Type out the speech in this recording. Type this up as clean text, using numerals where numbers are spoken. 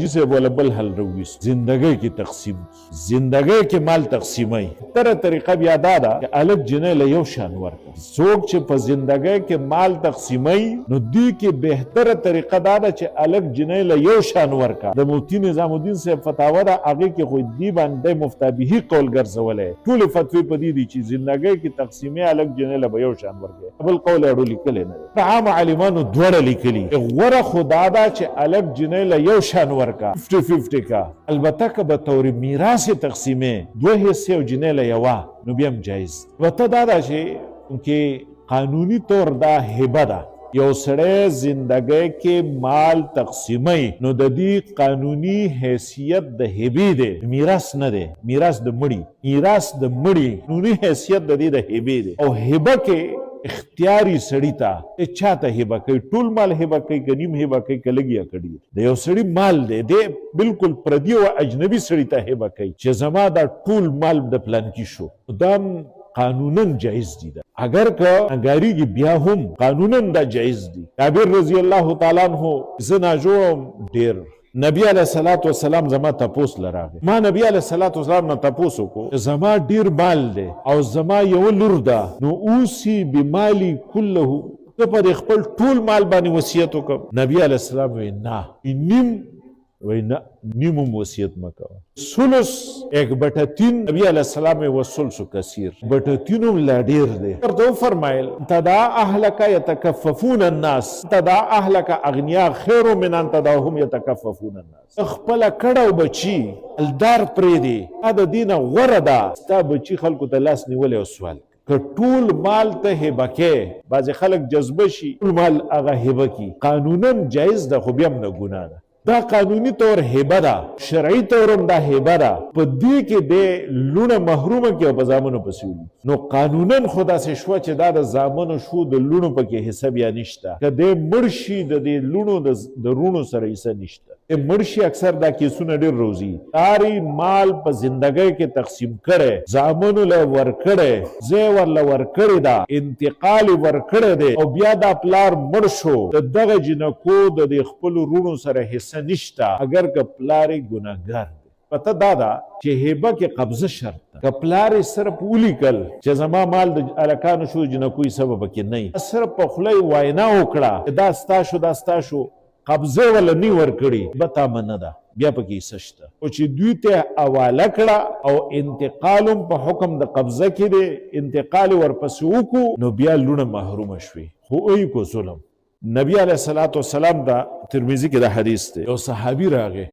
جسے بولا بل حل رویس زندگی کی تقسیم زندگی کے مال تقسیمی تر طریقہ بیا دادا کہ الگ جنے لیو شان ورکا سوک چھ پا زندگی کے مال تقسیمی نو دی کے بہتر طریقہ دادا چھ الگ جنے لیو شان ورکا دا مفتی نظام الدین سے فتاوہ دا آگے کے خوی دی باندے مفتابیہی قول گرزولے طول فتوی پا دی چھ زندگی کی تقسیمی الگ جنے لیو شان ورکا بل قول اڑو لکلے نا عام عالمانو دوڑا لکلی غور خدا دا چھ الگ جنے لیو شان ورکا 50-50 کا البتہ که به طور میراث تقسیمه دو حصے او جنه له یوا نو بیا هم جایز وته دا ده چې کې قانوني طور دا هبه ده یو سړی زندګۍ کې مال تقسیمي نو د دې قانوني حیثیت د هبې دی میراث نه دی میراث د مړي قانوني حیثیت د دې د هبې دی او هبه کې اختیاری سړی ته چاته هبه کوي ټول مال هبه کوي که نیم هبه کوي که لږ یا کډیر د یو سړي مال دی دی بالکل پردي او اجنبي سړي ته هبه کوي چې زما دا ټول مال د پلانکي شو دا قانونا جایز دي اگر که انګاریږي بیا هم قانونا دا جایز دي جابر رضی الله تعالی عنہ زه ناجوړم ډېر نبی علیہ الصلوۃ والسلام زما تپوس لراغه ما نبی علیہ الصلوۃ والسلام نه تپوس کو زما ډیر مال دی او زما یو لور ده نو اوسی بمالی كله ته پر خپل ټول مال باندې وصیت وکم نبی علیہ السلام وی نه نیم وصیت مکو سلس 1/3 نبی علیہ السلام وسلس کثیر 1/3 لا ډیر دی ورته فرمایل تدا اهلک يتکففون الناس تدا اهلک اغنیا خیر من ان تداهم يتکففون الناس خپل کړه بچی الدار پرې دی دا دینه وردا ستا بچی خلکو ته لاس نیولې او سوال که ټول مال ته هبه کې بعض خلک جذبه شي ټول مال هغه هبه کی قانونا جایز ده خو بیا هم نه ګناه ده دا قانونی طور هبه ده شرعی طورم دا هبه ده په دې کې د لونه محرومه کې او په زامنو پسې ولي نو قانونا خدا سے شوه چې دا د زامنو شو د لونو پکې حصه بیا نشته که د مړ شي د دې لونو د رونو سره حصه نشته مړ شي اکثر دا کیسونه ډېر روزي ساری مال په زندګۍ کې تقسیم کړی زامنو له ورکړی زی ورله ورکړې ده انتقال ورکړی دی او بیا دا پلار مړ شو د دغه جنکو د دې خپلو رونو سره حصه نشتا اگر که پلاری گناهګار دی پته دا ده چې هبه کې قبضه شرط ده که پلاری صرف ولیکل چې زما مال د هلکانو شو جنکوی سبب کې نه صرف په خوله یې وینا وکړه دا ستا شو قبضه ولا نی ورکړي بتا منه ده بیا پکې حصه شته او چې دوی ته حواله کړه او انتقالم په حکم د قبضه کې دی انتقال ورپسې وکړو نو بیا لونه محرومه شوي خو ای کو ظلم نبی علیہ الصلوۃ والسلام دا ترمذی کې دا حدیث دی یو صحابي راغی